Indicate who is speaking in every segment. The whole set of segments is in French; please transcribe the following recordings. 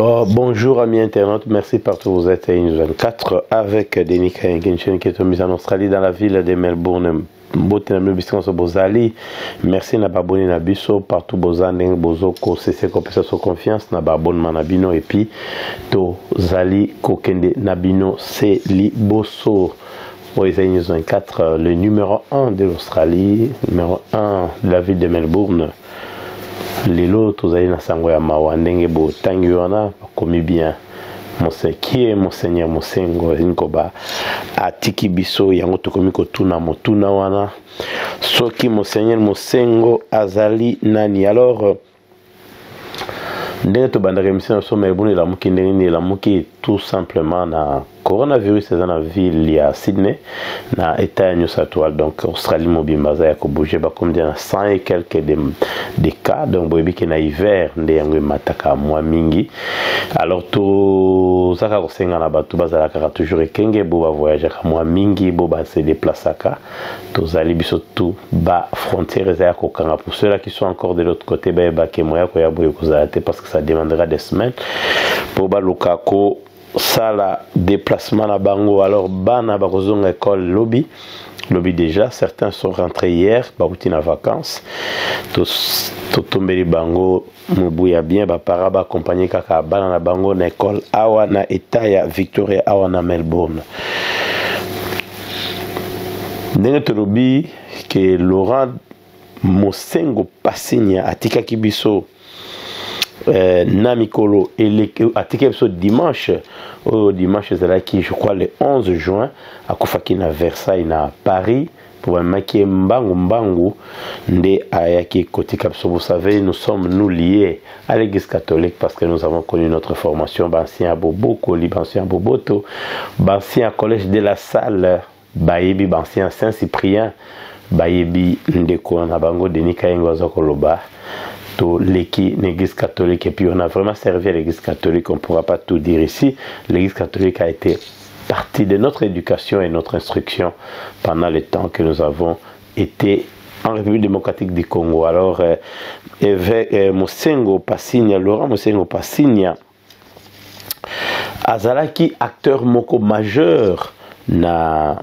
Speaker 1: Oh, bonjour amis internautes, merci partout où vous êtes à News 24 avec Denis Kayengen qui est mis en Australie dans la ville de Melbourne. Merci na baboni na biso partout bozane bozo ko cesse kopesa so confiance na babonnement na bino et puis to zali kokende na bino c'est liboso. Moïse News 24, le numéro 1 de l'Australie, numéro 1 de la ville de Melbourne. Lelo tozali na sango ya mawa ndenge bo tangi wana bakomi bien qui est monseigneur Mosengo nkoba atiki biso yango tokomi kotuna motuna wana soki monseigneur Mosengo azali nani. Alors ndenge tobandaka émission na so Melbourne elamuki ndenge elamuki tout simplement na coronavirus eza na ville ya Sydney na état ya New South Wales, donc Australie mobimba za ya kobouger bakomi na 100 et quelques des cas, donc boyebi ke na hiver nde yango emataka mwa mingi. Alors tozaka kosenga na bato bazalaka toujours ekenge bo bavoyageaka mwa mingi bo base déplaçaka tozali biso tout ba frontière eza ya kokanga. Pour ceux-là qui sont encore de l'autre côté bayebake moya koya boye kozala te parce que ça demandera des semaines po baluka ko sala déplacement na bango. Alors bana bakozonga école lobby déjà, certains sont rentrés hier bauti na vacances to tombeli bango mubuya bien ba para ba accompagner kaka bana na bango na école awa na état ya Victoria awa na Melbourne. Ndenge tolobi ke Laurent Mosengo Passigna atika kibiso na mikolo atika biso dimanche qui je crois le 11 juin akufaki na Versailles na Paris pour maki mbangu nde ayaki kotika biso. Vous savez, nous sommes liés à l'église catholique parce que nous avons connu notre formation bancien à Boboko, bancien à Boboto, bancien collège de la Salle, bayebi bancien Saint-Cyprien, bayebi ndeko na bango Denis Kayengo Zokoloba l'église catholique. Et puis on a vraiment servi à l'église catholique, on ne pourra pas tout dire ici. L'église catholique a été partie de notre éducation et notre instruction pendant le temps que nous avons été en République démocratique du Congo. Alors Mosengo Passigna, Laurent Mosengo Passigna azalaki acteur moko majeur na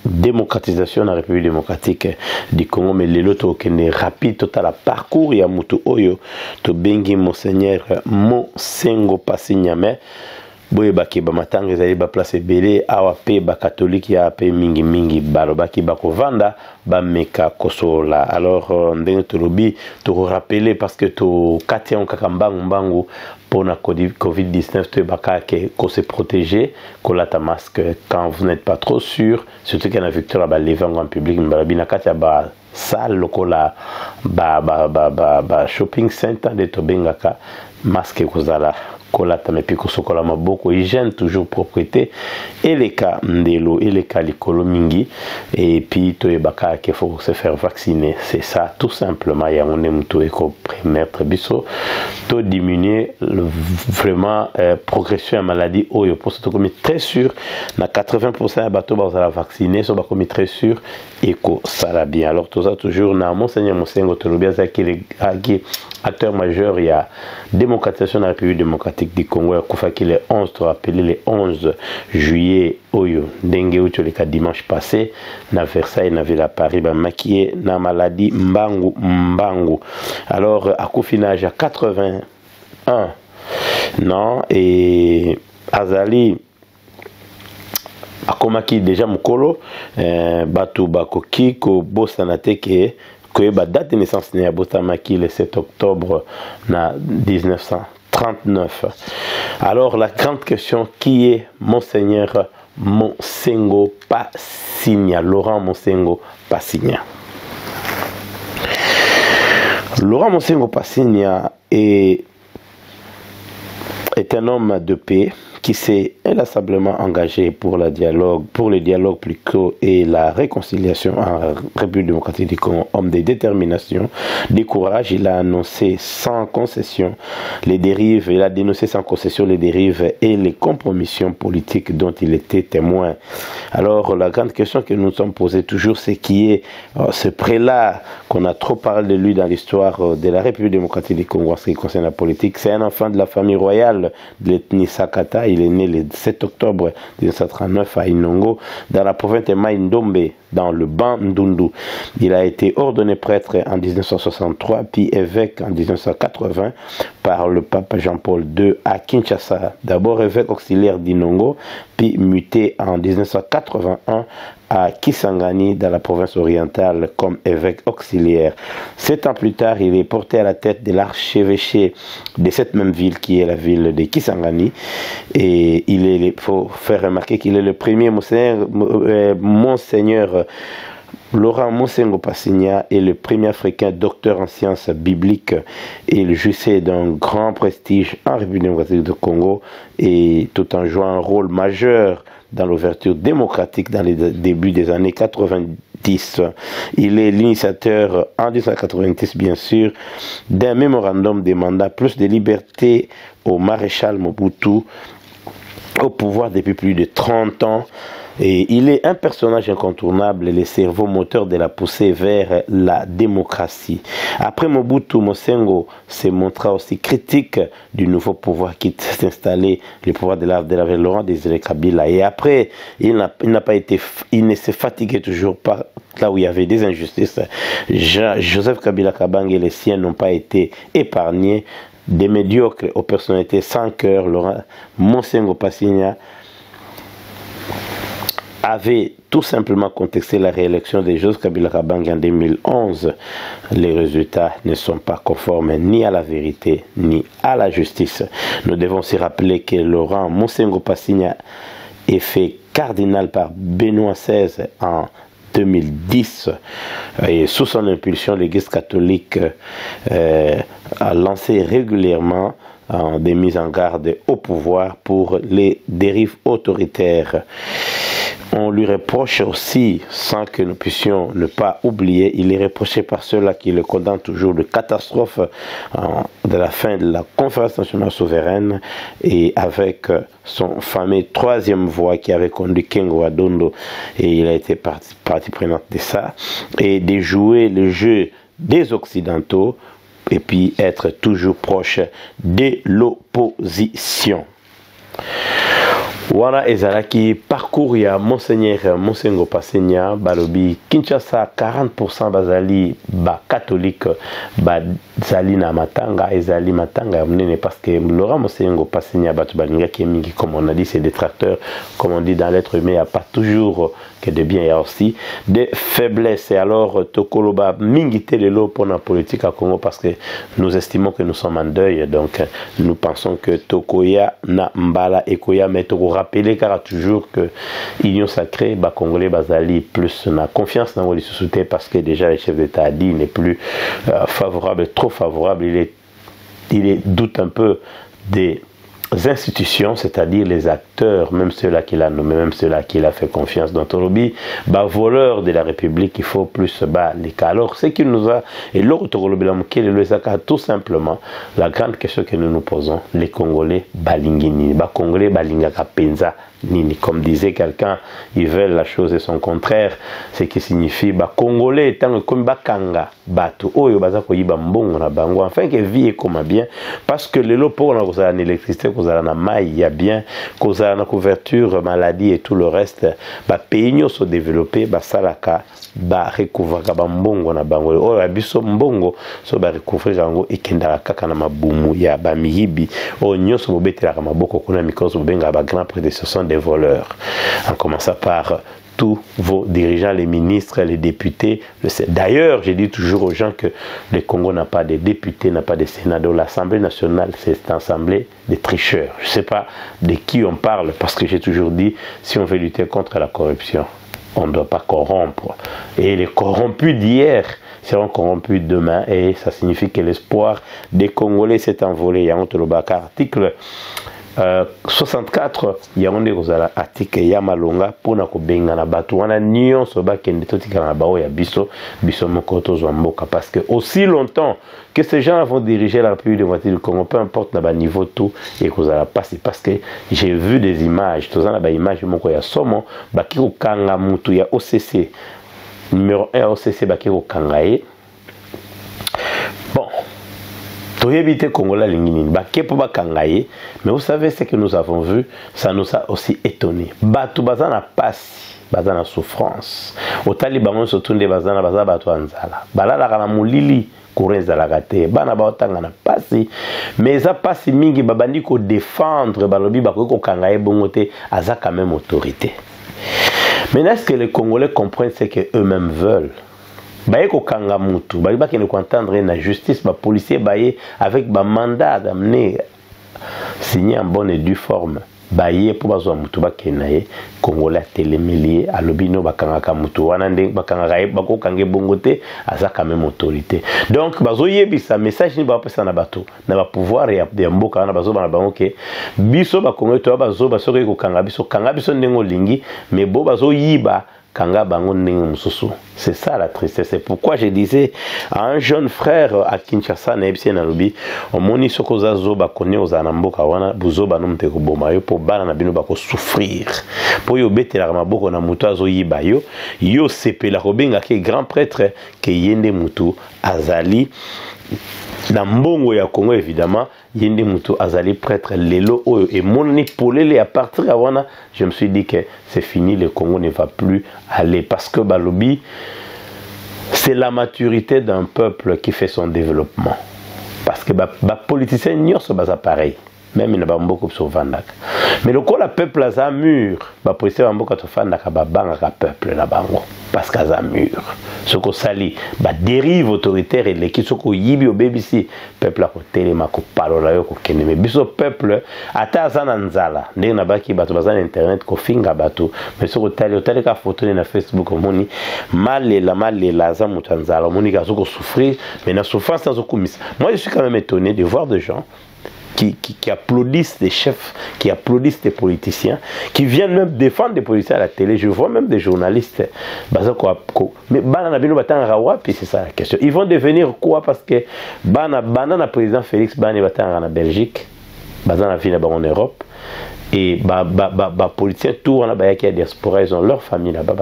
Speaker 1: démocratisation de la République démocratique du Congo, mais les autres qui est rapide total parcours ya mutu oyo to bengi monseigneur Mosengo Passigna. Mais boye baki ba matanga ezali ba place belé awa pe ba catholique ya pe mingi balo baki bakovanda ba meka kosola. Alors ndenge tolobi to rappeler parce que to katia on kakambangu pour la Covid-19, tu faut se protéger, qu'on la masque quand vous n'êtes pas trop sûr, surtout qu'il y a une victoire à l'évangile en public, il y a salle, shopping center de Tobengaka, masque kozala. Mais puis beaucoup hygiène, toujours propriété et les cas ndelo et les cas likolo mingi et puis to ebaka qu'il faut se faire vacciner. C'est ça tout simplement. Il y a un mutu eko permettre biso to diminuer vraiment progression à maladie oyo pour ce comme très sûr na 80% bato bazala vacciner so ba comme très sûr eko sala bien. Alors tout ça toujours na monseigneur Mosengo Tolobia zaki acteur majeur, il y a démocratisation de la République démocratique du Congo, qui le 11, tu rappelé le 11 juillet, Oyo, Dengue Ucholeka dimanche passé, na Versailles, na Ville à Paris, maquillé, na maladie, mbangu. Alors, à Koufinage, à 81, non, et Azali, akomaki déjà mukolo, batu bakoki, ko bosanate ke, que la date de naissance n'est Botamaki le 7 octobre 1939. Alors la grande question, qui est monseigneur Mosengo Passigna, Laurent Mosengo Passigna? Laurent Mosengo Passigna est un homme de paix qui s'est inlassablement engagé pour le dialogue plutôt et la réconciliation en République démocratique du Congo, homme de détermination, de courage. Il a annoncé sans concession les dérives, il a dénoncé sans concession les dérives et les compromissions politiques dont il était témoin. Alors la grande question que nous nous sommes posée toujours, c'est qui est ce prélat qu'on a trop parlé de lui dans l'histoire de la République démocratique du Congo en ce qui concerne la politique. C'est un enfant de la famille royale de l'ethnie Sakata. Il est né le 7 octobre 1939 à Inongo, dans la province de Mai-Ndombe, dans le Bandundu. Il a été ordonné prêtre en 1963, puis évêque en 1980 par le pape Jean-Paul II à Kinshasa. D'abord évêque auxiliaire d'Inongo, puis muté en 1981 à Kisangani, dans la province orientale, comme évêque auxiliaire. 7 ans plus tard, il est porté à la tête de l'archevêché de cette même ville, qui est la ville de Kisangani. Et il faut faire remarquer qu'il est le premier monseigneur Laurent Monsengo Passigna est le premier Africain docteur en sciences bibliques et il jouissait d'un grand prestige en République démocratique du Congo, et tout en jouant un rôle majeur dans l'ouverture démocratique dans les débuts des années 90. Il est l'initiateur, en 1990 bien sûr, d'un mémorandum demandant plus de liberté au maréchal Mobutu, au pouvoir depuis plus de 30 ans. Et il est un personnage incontournable, le cerveau moteur de la poussée vers la démocratie. Après Mobutu, Monsengo se montra aussi critique du nouveau pouvoir qui s'est installé, le pouvoir de Laurent Désiré Kabila. Et après, il ne s'est fatigué toujours pas là où il y avait des injustices. Joseph Kabila Kabange et les siens n'ont pas été épargnés. Des médiocres aux personnalités sans cœur, Laurent Monsengo Passigna avait tout simplement contesté la réélection de Joseph Kabila Kabange en 2011. Les résultats ne sont pas conformes ni à la vérité ni à la justice. Nous devons aussi rappeler que Laurent Monsengo Passigna est fait cardinal par Benoît XVI en 2010, et sous son impulsion, l'Église catholique a lancé régulièrement des mises en garde au pouvoir pour les dérives autoritaires. On lui reproche aussi, sans que nous puissions ne pas oublier, il est reproché par ceux-là qui le condamnent toujours de catastrophe de la fin de la conférence nationale souveraine, et avec son fameux troisième voie qui avait conduit Kengo Adondo, et il a été partie prenante de ça, et de jouer le jeu des Occidentaux et puis être toujours proche de l'opposition. Wana ezalaki parcours ya Monseigneur Monsengo Passigna balobi Kinshasa 40% bazali ba catholique bazali na matanga, ezali matanga ya munene parce que Laurent Monsengo Passigna batu balinga ki mingi, comme on a dit, c'est détracteurs, comme on dit dans l'être humain, il n'y a pas toujours que de bien, il y a aussi des faiblesses. Et alors tokoloba mingi telelo pour la politique à Congo parce que nous estimons que nous sommes en deuil, donc nous pensons que tokoya na mbala ekoya metoko rappeler car toujours que l'Union sacrée, Congolais Bazali plus na confiance dans les sociétés parce que déjà le chef d'État a dit il n'est plus favorable, trop favorable, il doute un peu des institutions, c'est-à-dire les acteurs, même ceux-là qu'il a nommés, même ceux-là qu'il a fait confiance dans Torobi, voleurs de la République, il faut plus les cas. Alors, ce qui nous a, et l'autre tout simplement, la grande question que nous nous posons, les Congolais balingini, Congolais balingaka penza nini, comme disait quelqu'un, ils veulent la chose et son contraire, ce qui signifie Congolais tant comme bakanga bato oyo baza koyiba mbongo na bango, enfin que vie comme bien, parce que le lot pour na électricité kozala na mai ya bien, kozala na couverture maladie et tout le reste, pays nyonso développé salaka recouvrir mbongo na bango oyo abiso mbongo so recouvrir yango ekendaka kaka na mabumu ya miyibi oyo nyonso bobetelaka maboko kuna mikoso bobenga grand prix de ce sont des voleurs, en commençant par tous vos dirigeants, les ministres, les députés. D'ailleurs, je dis toujours aux gens que le Congo n'a pas de députés, n'a pas de sénateurs. L'Assemblée nationale, c'est une assemblée de tricheurs. Je ne sais pas de qui on parle, parce que j'ai toujours dit, si on veut lutter contre la corruption, on ne doit pas corrompre. Et les corrompus d'hier seront corrompus demain, et ça signifie que l'espoir des Congolais s'est envolé. Il y a un article 64 yango kozala article ya malonga pona ko benga na bato wana nyonso bakende totikala na bao ya biso moko tozwa mboka parce que aussi longtemps que ces gens vont diriger la République démocratique du Congo, peu importe na niveau tout et kozala passer parce que j'ai vu des images tozana ba image moko ya somo bakiko kanga mutu ya OCC numéro 1 OCC bakiko kanga ye bon. Éviter Congolais lingini bakepo bakangaye, mais vous savez ce que nous avons vu, ça nous a aussi étonné. Batu bazana pasi, bazana souffrance. Au Taliban se tourne bazana bazana batu anzala. Balala kana mulili kureza la gate. Bana baotanga na pasi, mais ça pasi mingi babandi ko défendre balobi bakoko kangaye bongote aza quand même autorité. Maintenant est-ce que les Congolais comprennent ce que eux-mêmes veulent? Baye ko kanga mutu baye ba kene ko entendre na justice ba policier baye avec ba mandat d'amener signer en bonne et due forme baye pour bazwa mutu ba kenaye Congolais télémélier à lobino ba kanga ka mutu wana ndeng ba kanga ba ko kange bongote aza quand même autorité donc bazo yebisa message ni ba pesa na bato na ba pouvoir ya mboka na bazo ba bango ke biso ba Congolais to bazo ba soki ko kanga biso ndengo lingi mais bo bazo yiba Kanga bango ndenge mususu. C'est ça la tristesse. C'est pourquoi je disais à un jeune frère à Kinshasa na ebisi na lobi omoni soko za zoba kone oza na mboka wana buzoba no mteko boma yo po bana na bino bako souffrir. Po yo betela maboko na mutu azo yiba yo yo sepela kobenga ke grand prêtre ke yende mutu azali na mbongo ya Congo évidemment yende mutu azali prêtre lelo oyo et moni polele à partir à wana je me suis dit que c'est fini, le Congo ne va plus aller parce que balobi c'est la maturité d'un peuple qui fait son développement parce que ba politicien nyonso baza pareil même il n'a pas beaucoup sur Vandak mais le quoi le peuple a mur ba politicien mboka to Vandak ba banga ka peuple na bango parce qu'à mur ce qu'on sali ba dérive autoritaire et l'équipe ce qu'on yibi au BBC peuple a ko telema ko palola yo ko kene mais biso peuple ata azana nzala ndenge na baki bato bazana internet ko finga bato mais ce ko tali ka photo na Facebook moni malela za mutu nzala moni ka zo ko souffrir mais na souffrance za ko mis moi je suis quand même étonné de voir des gens qui applaudissent des chefs, qui applaudissent des politiciens, qui viennent même défendre des politiciens à la télé. Je vois même des journalistes. Mais c'est ça la question. Ils vont devenir quoi? Parce que le président Félix Bani va en Belgique, en Europe, et les politiciens, tout on a diaspora, ils ont leur famille là-bas,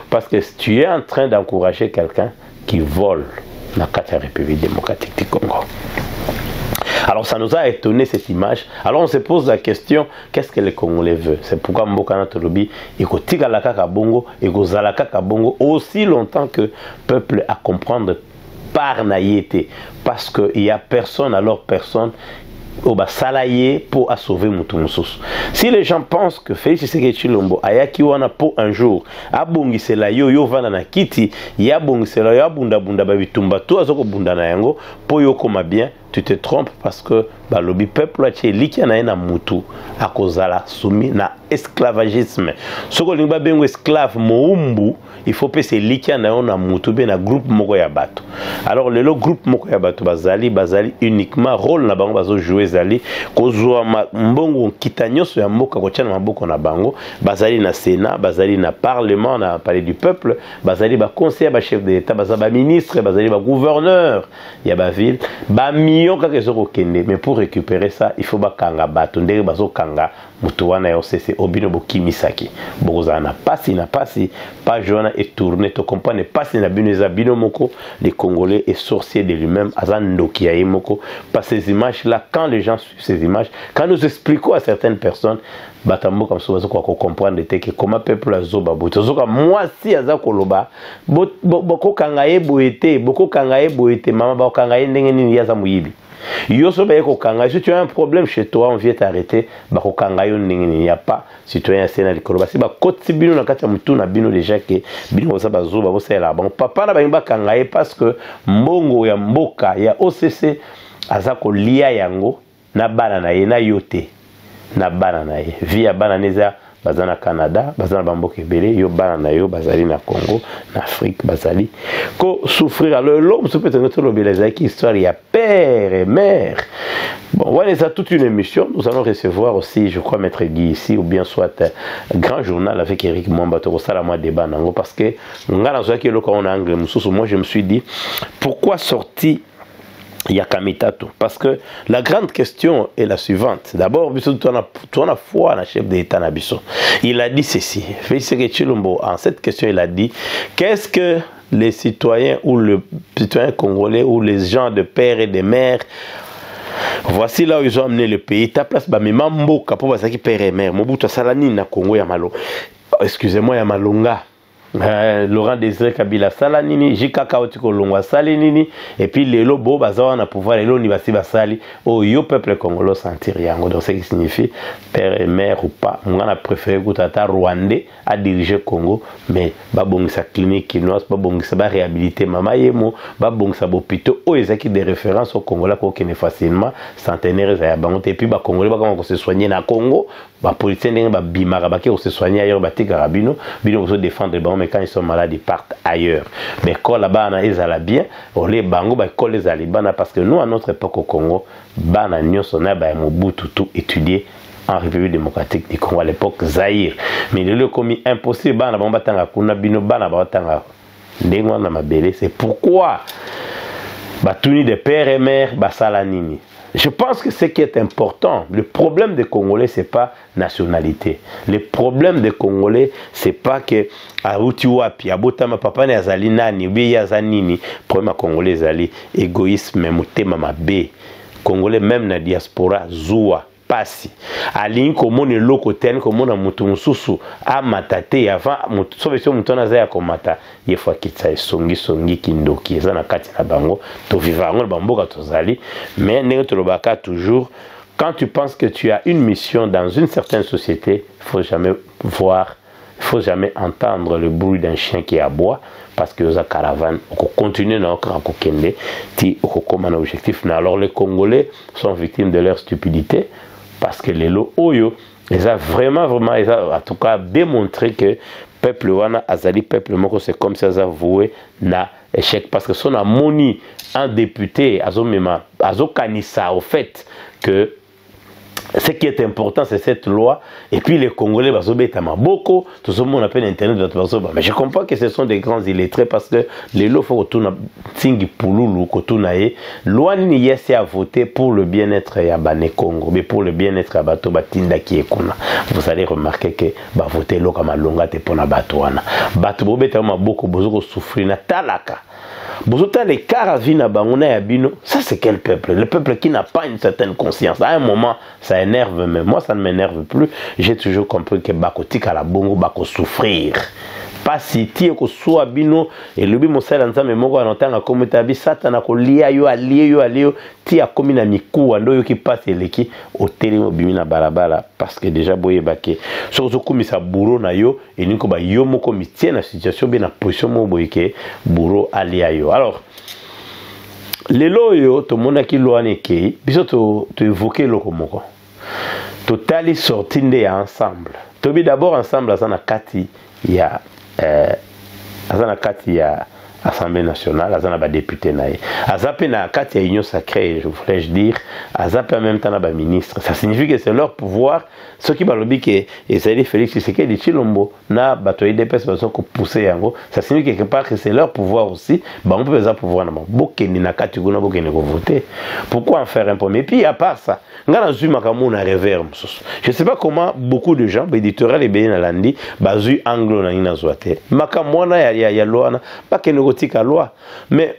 Speaker 1: parce que tu es en train d'encourager quelqu'un qui vole dans la République démocratique du Congo. Alors ça nous a étonné cette image. Alors on se pose la question, qu'est-ce que les Congolais veulent? C'est pourquoi Mbokana Tolobi ikotika la kaka bongo, ikozala kaka bongo aussi longtemps que le peuple a comprendre par naïeté. Parce qu'il n'y a personne, alors personne au salarié pour sauver Moutoumousous. Si les gens pensent que Félix Tshisekedi Tshilombo ayaki wana pour un jour abongisela yo vana na kiti ya bongisela yo bunda babitumba to azoko bunda na yango po yo koma bien, tu te trompes parce que balobi peuple a tché likia na ena mutu akozala soumis na esclavagisme. Soko lingba bengo esclave moumbu, il faut pe se likia na yo na mutu be na groupe moko ya bato. Alors le groupe moko ya bato bazali uniquement rôle na bango bazo jouer zali kozwa mbongo kitanyoso ya mboka ko tchana maboko na bango bazali na Sénat, bazali na parlement na palais du peuple, bazali ba conseiller ba chef de l'état, bazali ba ministre, bazali ba gouverneur ya ba ville, ba mais pour récupérer ça, il faut bakanga bato ndenge bazo kanga mutuwana ya OCC obino bokimisaki boza na pasi pas joana et tourner to comprendre pasi na bino za bino moko les Congolais est sorcier de lui-même azandoki ya moko par ces images là quand les gens suivent ces images quand nous expliquons à certaines personnes batambo comme ça ko comprendre que comment peuple azoba boto zoka moi si azakoloba boko kanga boete mama ba kanga ndenge nini yaza muyibi yoso ba ko kanga si tu as un problème chez toi on vient t'arrêter ba ko kanga yo ndenge nini ya pas citoyen sena likoloba si ba koti bino na kati ya mutu na bino déjà que bino za bazoba bo sala bon papa na ba kanga parce que mbongo ya mboka ya OCC azako lia yango na bana na ye na yote na bana na ye via bana neza bazana Canada bazana bamboka ebele yo bana na yo bazali na Congo na Afrique bazali ko souffrir. Alors l'homme se peut être le qui histoire il y a père et mère. Bon voilà, ça toute une émission. Nous allons recevoir aussi, je crois, Maître Guy ici, ou bien soit grand journal avec Eric Mwamba ça la moi débat nango parce que moi je me suis dit pourquoi sortir Yakamitato? Parce que la grande question est la suivante. D'abord, tu as foi dans le chef d'État Nabiso. Il a dit ceci. En cette question, il a dit qu'est-ce que les citoyens ou le citoyen congolais ou les gens de père et de mère, voici là où ils ont amené le pays. Ta place, bah, mais Mamboka, pour ça qui père et mère. Mobutu Salani na Congo Yamalo. Excusez-moi, Yamalonga. Laurent Désiré Kabila Salanini, Jika Kaotiko Longwa Salinini, et puis les lobos bazawa na pouvoir, les lois nibasi basali, oh yo peuple congolais sentir yango. Donc ce qui signifie père et mère ou pas. On a préféré que tata rwandais à diriger Congo, mais babongisa clinique kinoise, babongisa ba réhabiliter mama yemo, babongisa bopito, oh ils ont des références au Congolais qu'on connaît facilement, centenaires et bangote, et puis ba Congolais ba comment se soigner na Congo, ba policiers n'engagent ba bimara ba qui se soigner ailleurs, ba tikarabino, bino se défendre mais quand ils sont malades, ils partent ailleurs. Mais quand là-bas, ils allaient bien, on les bango, ils les alibana parce que nous, à notre époque au Congo, bana nyonso na ba Mobutu tout étudié en République démocratique du Congo à l'époque Zaïre. Mais le commis impossible, bana ba tanga kuna bino bana ba tanga ndengwa na mabele. C'est pourquoi batuni de père et mère basalanini. Je pense que ce qui est important, le problème des Congolais, ce n'est pas nationalité. Le problème des Congolais, ce n'est pas que Arutiwapi, Abotama Papa ne azali nani, ubi yazanini, problème Congolais zali, égoïsme, motema mabe. Congolais même na diaspora, zoua, pasi. Alingi komone loko tene komona mutu mususu amatate avant mutu sobesio mutu na zaya komata yefwa kitsa songi kindoki eza na kati na bango to vivango bamboka tozali mais ndenge tolobaka toujours quand tu penses que tu as une mission dans une certaine société, il faut jamais voir, il faut jamais entendre le bruit d'un chien qui aboie parce que la caravane continue dans le ti okokoma na objectif. Alors les Congolais sont victimes de leur stupidité parce que les lots Oyo, ils ont vraiment, ils ont en tout cas démontré que peuple wana azali peuple moko c'est comme ça ils ont voué na échec parce que son amoni un député azomema azokanisa au fait que ce qui est important, c'est cette loi. Et puis les Congolais, beaucoup, tout ce monde appelle Internet. Mais je comprends que ce sont des grands illettrés parce que les lois, il faut que loi ni à voter pour le bien-être à Bane Congo, mais pour le bien-être à Bato Batinda qui est Kuna. Vous allez remarquer que voter l'eau comme longa te pona Batouana. Bato Bobetama beaucoup souffrir na talaka. Les caravines à Bangouna et à Bino, ça c'est quel peuple? Le peuple qui n'a pas une certaine conscience. À un moment, ça énerve, mais moi ça ne m'énerve plus. J'ai toujours compris que Bakotik à la Bongo, Bako souffrir. Pas si tu es soit Bino et le bimo sala nzambe moko anotanga kometa bi satana ko lia yo alio ti a komi na miku ando yo ki passe leki hôtel mo bimina balabala parce que déjà boye baké surtout komi sa bourreau na yo et niko ba yo moko mi tient na situation bien na position mo boye ke bourreau alia yo. Alors les loyo to mona ki loane ke biso to évoquer loko moko totali sorti nde ensemble to bi d'abord ensemble azana kati ya azana kati ya Assemblée nationale, azana ba député nae. Azape na kati ya union sacrée, je voulais dire, azape en même temps na ba ministre. Ça signifie que c'est leur pouvoir. Ce qui balobi que Ezali Félix Tshisekedi Tshilombo na bato IDPS baso ko pousser yango, ça signifie quelque part que c'est leur pouvoir aussi. Ba on peut avoir pouvoir na bokeni na kati gona bokeni ko voter. Pourquoi en faire un premier? Et puis à part ça, ngana zuma kamo na revers. Je sais pas comment beaucoup de gens, éditorial et bien landi, bazu anglo na ina zoate. Makamona ya loi na pas que la loi. Mais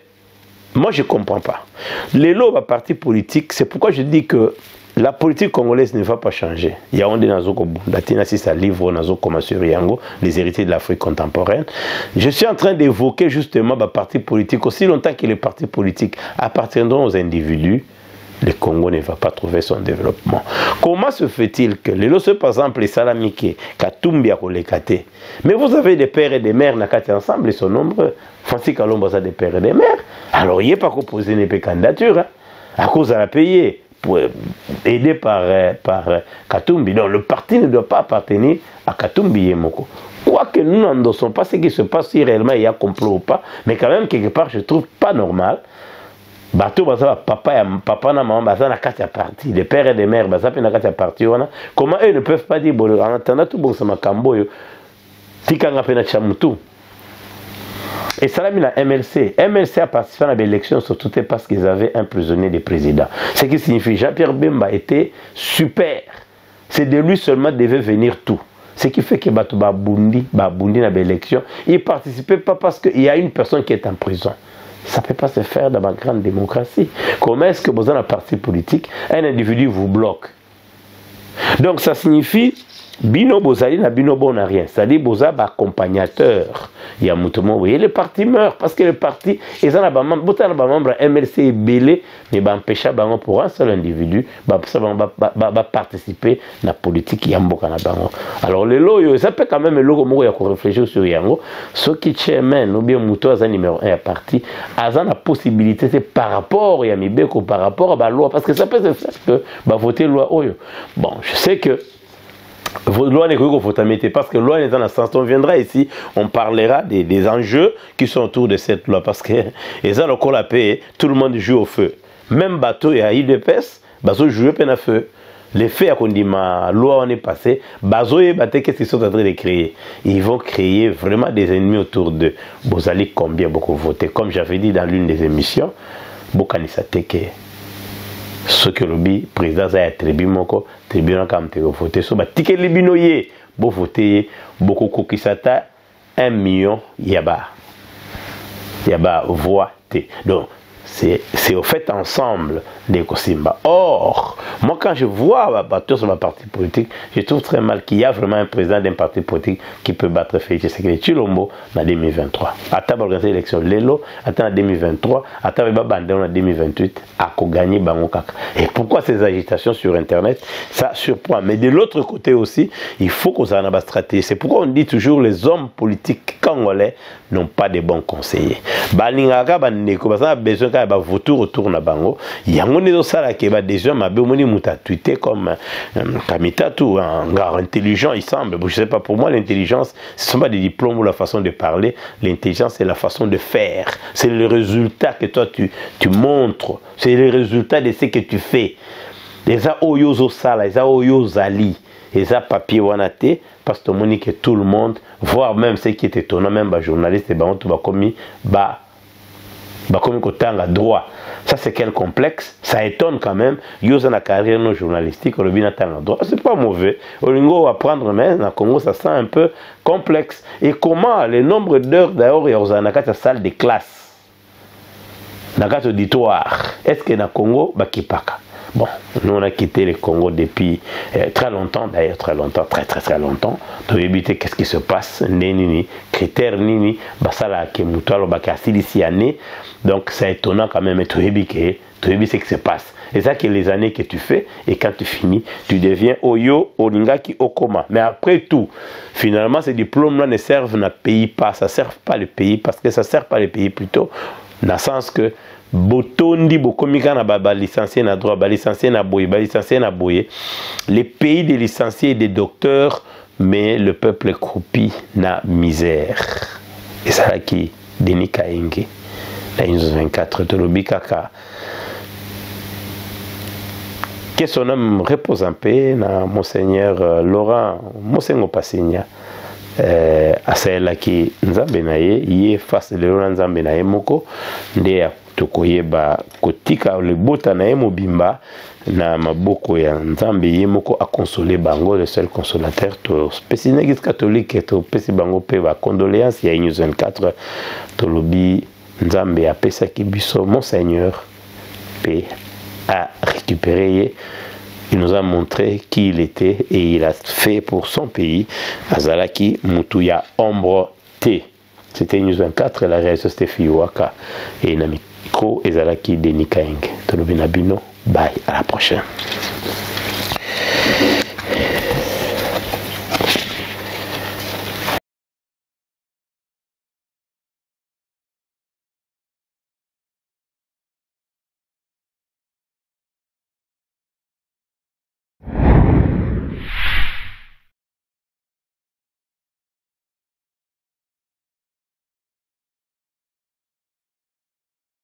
Speaker 1: moi je comprends pas. Les lois à parti politique, c'est pourquoi je dis que la politique congolaise ne va pas changer. Il y a un Nazoko Datina si ça livre Nazoko Masuriango, les héritiers de l'Afrique contemporaine. Je suis en train d'évoquer justement le parti politique aussi longtemps que les partis politiques appartiendront aux individus. Le Congo ne va pas trouver son développement. Comment se fait-il que les lois, par exemple, les Salamike, Katumbi à Kolekate, mais vous avez des pères et des mères Nakati ensemble, ils sont nombreux. Francis Kalomba a des pères et des mères. Alors il n'y a pas qu'opposer une candidature. Hein. À cause de la payer. aidé par Katumbi. Donc le parti ne doit pas appartenir à Katumbi Yemoko. Quoique nous n'endossons pas ce qui se passe, si réellement il y a complot ou pas, mais quand même quelque part je trouve pas normal. Bateau papa na maman baza na kati ya parti, les pères et les mères baza pe na kati ya parti wana. Comment eux ne peuvent pas dire bon en attendant tout bon ça makambo yo tikanga pe na chamutu. Et ça l'a mis la MLC. MLC a participé à l'élection surtout parce qu'ils avaient un prisonnier de président. Ce qui signifie Jean-Pierre Bemba était super. C'est de lui seulement devait venir tout. Ce qui fait que Bato Babundi dans l'élection, il ne participait pas parce qu'il y a une personne qui est en prison. Ça ne peut pas se faire dans ma grande démocratie. Comment est-ce que dans un parti politique, un individu vous bloque? Donc ça signifie Bino Bozali na Bino Bon n'a rien. C'est-à-dire Boza accompagnateur. Il y a Moutomo. Vous voyez, le parti meurt parce que le parti, ils ont un membre MLC est belé, mais empêcher pour un seul individu va participer à la politique Yamboka na bango. Alors le loyo, ça peut quand même le logo moko ya ko réfléchir sur Yango. Ce qui chairman ou bien Mouto à numéro 1 à parti, a la possibilité c'est par rapport à Mibeko, par rapport à la loi, parce que ça peut se faire que voter loi Oyo. Bon, je sais que loi n'est que parce que loi est dans le sens on viendra ici, on parlera des enjeux qui sont autour de cette loi parce que et ça le col à paix, tout le monde joue au feu. Même bateau et à IDPS, bateau joue peine à feu. Les faits qu'on dit ma loi on est passé, bateau et bateau qu'est-ce qu'ils sont en train de créer? Ils vont créer vraiment des ennemis autour d'eux. Vous allez combien beaucoup voter? Comme j'avais dit dans l'une des émissions, Bokanisa Teke. Ce que le président a attribué moko tribunal comme te voter so ba ticket libino ye bo voter beaucoup kokisata 1 million yaba voix t. Donc c'est au fait ensemble des Kosimba. Or, moi quand je vois battre sur ma parti politique, je trouve très mal qu'il y a vraiment un président d'un parti politique qui peut battre Félix Tshisekedi Tshilombo en 2023. Attends organiser l'élection Lelo, attends en 2023, attends Babande en 2028, à gagner Bango Kaka. Et pourquoi ces agitations sur Internet? Ça surprend. Mais de l'autre côté aussi, il faut qu'on ait une stratégie. C'est pourquoi on dit toujours les hommes politiques congolais n'ont pas de bons conseillers. Balingaka bandeko basa besoin ka ba voter autour na bango. Yango ne do sala ke ba déjà ma be moni muta tweeter comme Kamita tout un gars intelligent il semble. Je sais pas, pour moi l'intelligence ce sont pas des diplômes ou la façon de parler, l'intelligence c'est la façon de faire. C'est le résultat que toi tu montres, c'est le résultat de ce que tu fais. Les a oyozo sala, les a oyozali. Et ça, papier wanate, parce que que tout le monde, voire même ceux qui étaient étonnants, même les journalistes, commis droit. Ça, c'est quel complexe? Ça étonne quand même. Ils ont une carrière non journalistique, le droit. C'est pas mauvais. Au Lingo, va prendre, mais dans le Congo, ça sent un peu complexe. Et comment le nombre d'heures d'ailleurs, il y a une salle de classe, dans le auditoire. Est-ce que dans le Congo, Bakipaka? Bon, nous on a quitté le Congo depuis très longtemps, d'ailleurs très longtemps, très longtemps. Pour éviter qu'est-ce qui se passe, nini, critères nini, basala ke mutualo baka silisi année. Donc c'est étonnant quand même, tu éviter ce qui se passe. Et ça que les années que tu fais, et quand tu finis, tu deviens Oyo, Olingaki, Okoma. Mais après tout, finalement ces diplômes-là ne servent à pays pas, ça ne sert pas le pays, parce que ça ne sert pas le pays plutôt, dans le sens que Botondi bokomika na ba licencié na droit, ba licencié na boye, les pays des licenciés et des docteurs, mais le peuple croupit na misère. Et ça qui Denis Kainge, la 24 Tolobi Kaka. Que son homme repose en paix, na Monseigneur Laurent Mosengo Passigna. Asela ki nzambe na ye face le nzambe na ye moko nde tokoyeba kotika lebota na ye mobimba na maboko ya nzambe ye moko a consoler bango, le seul consolateur. To spécial église catholique to pesi bango pe ba condoléances ya News 24 to lobi nzambe a pesa ki biso Monseigneur pe a récupéré. Il nous a montré qui il était et il a fait pour son pays. Azalaki Mutuya Ombre T. C'était News 24 et la réalisation c'était Fiwaka. Et Namiko Ezalaki Denis Kaing. Tolobinabino. Bye, à la prochaine.